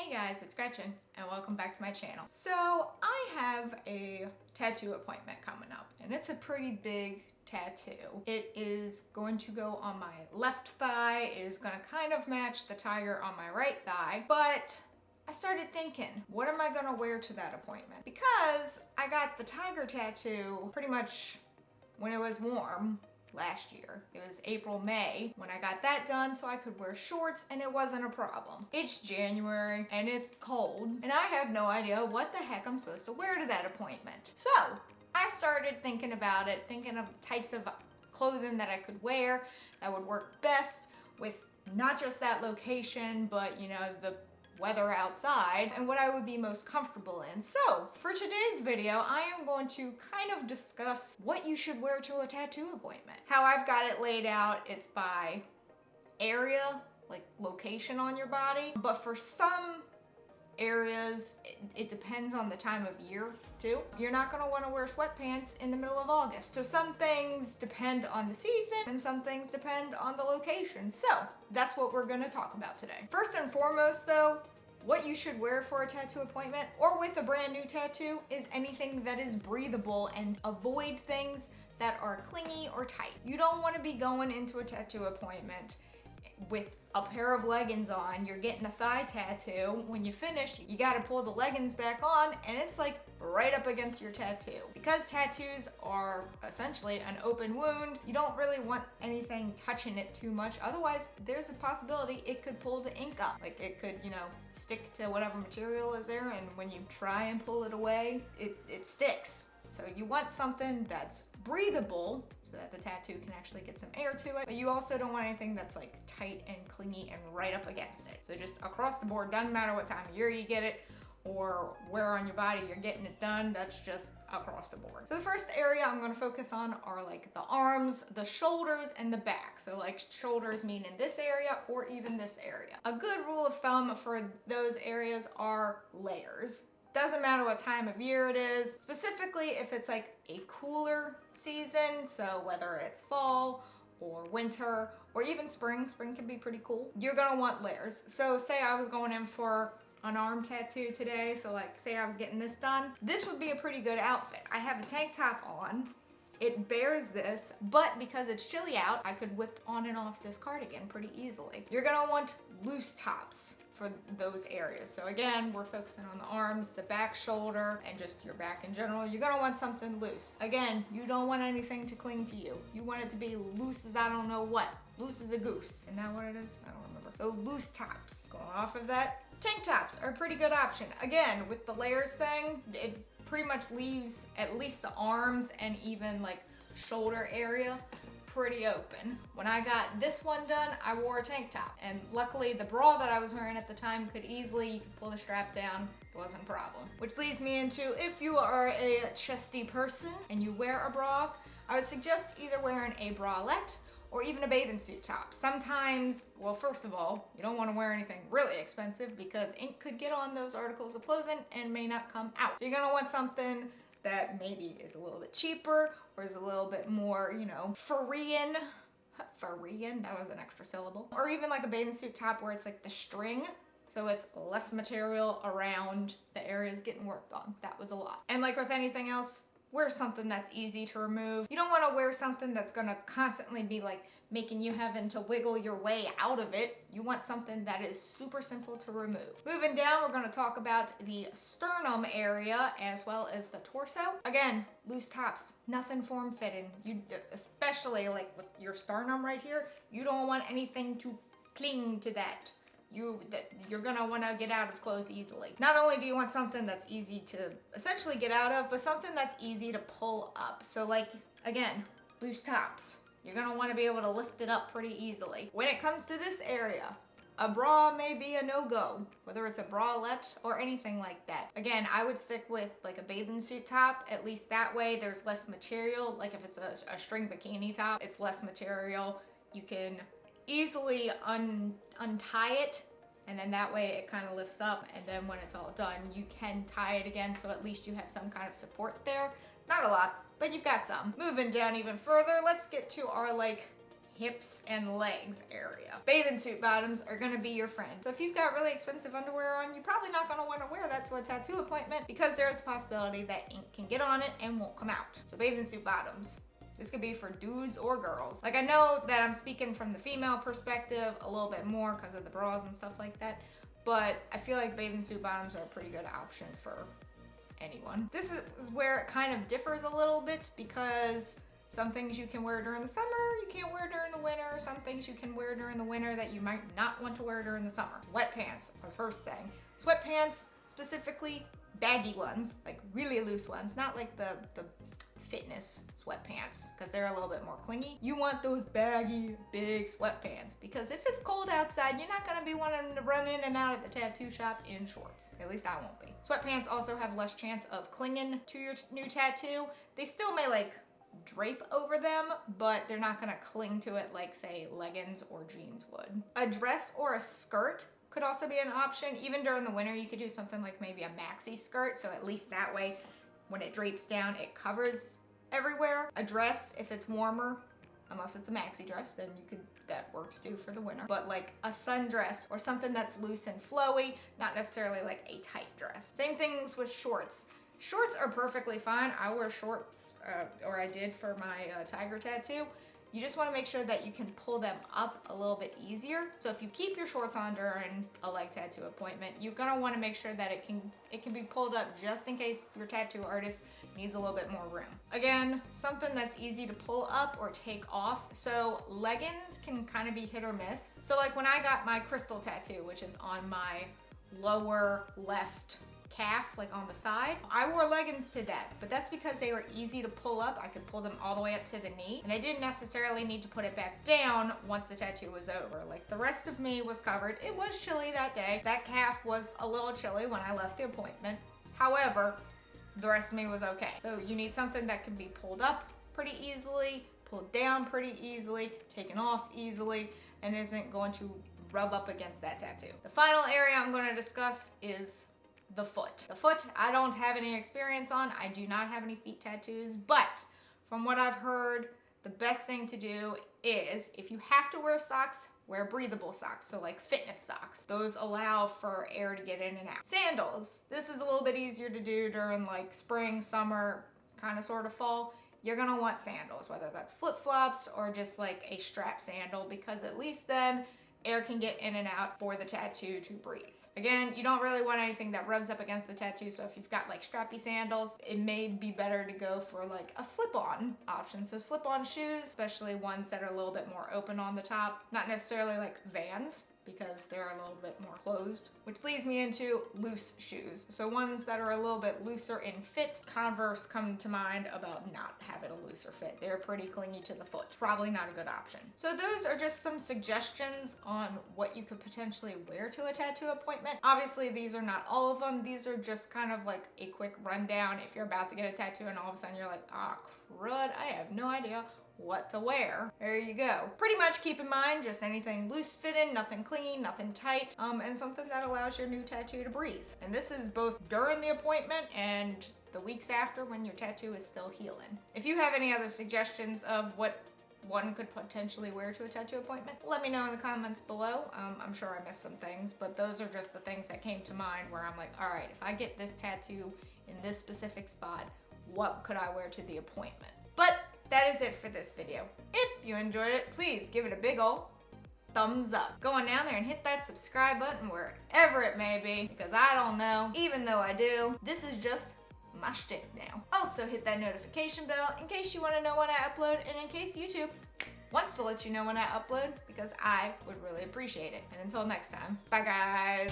Hey guys, it's Gretchen and welcome back to my channel. So I have a tattoo appointment coming up and it's a pretty big tattoo. It is going to go on my left thigh. It is going to kind of match the tiger on my right thigh, but I started thinking, what am I going to wear to that appointment? Because I got the tiger tattoo pretty much when it was warm last year. It was April, May when I got that done, so I could wear shorts and it wasn't a problem. It's January and it's cold and I have no idea what the heck I'm supposed to wear to that appointment. So I started thinking about it, thinking of types of clothing that I could wear that would work best with not just that location, but you know, the weather outside and what I would be most comfortable in. So for today's video, I am going to kind of discuss what you should wear to a tattoo appointment. How I've got it laid out, it's by area, like location on your body, but for some areas, it depends on the time of year too. You're not gonna wanna wear sweatpants in the middle of August. So some things depend on the season and some things depend on the location. So that's what we're gonna talk about today. First and foremost though, what you should wear for a tattoo appointment or with a brand new tattoo is anything that is breathable and avoid things that are clingy or tight. You don't wanna be going into a tattoo appointment with a pair of leggings on, you're getting a thigh tattoo. When you finish, you gotta pull the leggings back on and it's like right up against your tattoo. Because tattoos are essentially an open wound, you don't really want anything touching it too much. Otherwise, there's a possibility it could pull the ink up. Like it could, you know, stick to whatever material is there, and when you try and pull it away, it sticks. So you want something that's breathable so that the tattoo can actually get some air to it, but you also don't want anything that's like tight and clingy and right up against it. So just across the board, doesn't matter what time of year you get it or where on your body you're getting it done, that's just across the board. So the first area I'm gonna focus on are like the arms, the shoulders, and the back. So like shoulders meaning this area or even this area. A good rule of thumb for those areas are layers. Doesn't matter what time of year it is, specifically if it's like a cooler season, so whether it's fall or winter or even spring can be pretty cool, you're gonna want layers. So say I was going in for an arm tattoo today, so like say I was getting this done, this would be a pretty good outfit. I have a tank top on, it bears this, but because it's chilly out, I could whip on and off this cardigan pretty easily. You're gonna want loose tops for those areas. So again, we're focusing on the arms, the back, shoulder, and just your back in general. You're gonna want something loose. Again, you don't want anything to cling to you. You want it to be loose as I don't know what. Loose as a goose. Isn't that what it is? I don't remember. So loose tops. Going off of that, tank tops are a pretty good option. Again, with the layers thing, it pretty much leaves at least the arms and even like shoulder area pretty open. When I got this one done, I wore a tank top, and luckily the bra that I was wearing at the time could easily pull the strap down. It wasn't a problem. Which leads me into, if you are a chesty person and you wear a bra, I would suggest either wearing a bralette or even a bathing suit top. Sometimes, well, first of all, you don't want to wear anything really expensive because ink could get on those articles of clothing and may not come out. So you're gonna want something that maybe is a little bit cheaper or is a little bit more, you know, Korean, that was an extra syllable. Or even like a bathing suit top where it's like the string, so it's less material around the areas getting worked on. That was a lot. And like with anything else, wear something that's easy to remove. You don't want to wear something that's gonna constantly be like making you having to wiggle your way out of it. You want something that is super simple to remove. Moving down, we're gonna talk about the sternum area as well as the torso. Again, loose tops, nothing form-fitting. You, especially like with your sternum right here, you don't want anything to cling to that. You're gonna wanna get out of clothes easily. Not only do you want something that's easy to essentially get out of, but something that's easy to pull up. So like, again, loose tops. You're gonna wanna be able to lift it up pretty easily. When it comes to this area, a bra may be a no-go, whether it's a bralette or anything like that. Again, I would stick with like a bathing suit top, at least that way there's less material. Like if it's a string bikini top, it's less material. You can easily untie it, and then that way it kind of lifts up, and then when it's all done you can tie it again, so at least you have some kind of support there. Not a lot, but you've got some. Moving down even further, let's get to our like hips and legs area. Bathing suit bottoms are gonna be your friend. So if you've got really expensive underwear on, you're probably not gonna wanna wear that to a tattoo appointment because there's a possibility that ink can get on it and won't come out. So bathing suit bottoms. This could be for dudes or girls. Like, I know that I'm speaking from the female perspective a little bit more because of the bras and stuff like that, but I feel like bathing suit bottoms are a pretty good option for anyone. This is where it kind of differs a little bit because some things you can wear during the summer, you can't wear during the winter. Some things you can wear during the winter that you might not want to wear during the summer. Sweatpants are the first thing. Sweatpants, specifically baggy ones, like really loose ones, not like the fitness sweatpants because they're a little bit more clingy. You want those baggy, big sweatpants because if it's cold outside, you're not gonna be wanting to run in and out of the tattoo shop in shorts. At least I won't be. Sweatpants also have less chance of clinging to your new tattoo. They still may like drape over them, but they're not gonna cling to it like say leggings or jeans would. A dress or a skirt could also be an option. Even during the winter, you could do something like maybe a maxi skirt, so at least that way when it drapes down, it covers everywhere. A dress, if it's warmer, unless it's a maxi dress, then you could, that works too for the winter. But like a sundress or something that's loose and flowy, not necessarily like a tight dress. Same things with shorts. Shorts are perfectly fine. I wear shorts, or I did for my tiger tattoo. You just wanna make sure that you can pull them up a little bit easier. So if you keep your shorts on during a leg tattoo appointment, you're gonna wanna make sure that it can be pulled up just in case your tattoo artist needs a little bit more room. Again, something that's easy to pull up or take off. So leggings can kind of be hit or miss. So like when I got my crystal tattoo, which is on my lower left calf, like on the side, I wore leggings to that, but that's because they were easy to pull up. I could pull them all the way up to the knee, and I didn't necessarily need to put it back down once the tattoo was over. Like the rest of me was covered. It was chilly that day. That calf was a little chilly when I left the appointment. However, the rest of me was okay. So you need something that can be pulled up pretty easily, pulled down pretty easily, taken off easily, and isn't going to rub up against that tattoo. The final area I'm going to discuss is the foot. The foot, I don't have any experience on. I do not have any feet tattoos, but from what I've heard, the best thing to do is if you have to wear socks, wear breathable socks, so like fitness socks. Those allow for air to get in and out. Sandals, this is a little bit easier to do during like spring, summer, kind of sort of fall. You're gonna want sandals, whether that's flip-flops or just like a strap sandal, because at least then air can get in and out for the tattoo to breathe. Again, you don't really want anything that rubs up against the tattoo, so if you've got like strappy sandals, it may be better to go for like a slip-on option. So slip-on shoes, especially ones that are a little bit more open on the top, not necessarily like Vans, because they're a little bit more closed, which leads me into loose shoes. So ones that are a little bit looser in fit. Converse come to mind about not having a looser fit. They're pretty clingy to the foot. Probably not a good option. So those are just some suggestions on what you could potentially wear to a tattoo appointment. Obviously, these are not all of them. These are just kind of like a quick rundown if you're about to get a tattoo and all of a sudden you're like, ah, crud, I have no idea what to wear. There you go. Pretty much keep in mind just anything loose fitting, nothing clean, nothing tight, and something that allows your new tattoo to breathe. And this is both during the appointment and the weeks after when your tattoo is still healing. If you have any other suggestions of what one could potentially wear to a tattoo appointment, let me know in the comments below. I'm sure I missed some things, but those are just the things that came to mind where I'm like, all right, if I get this tattoo in this specific spot, what could I wear to the appointment? But that is it for this video. If you enjoyed it, please give it a big ol' thumbs up. Go on down there and hit that subscribe button wherever it may be, because I don't know, even though I do. This is just my shtick now. Also hit that notification bell in case you want to know when I upload, and in case YouTube wants to let you know when I upload, because I would really appreciate it. And until next time, bye guys.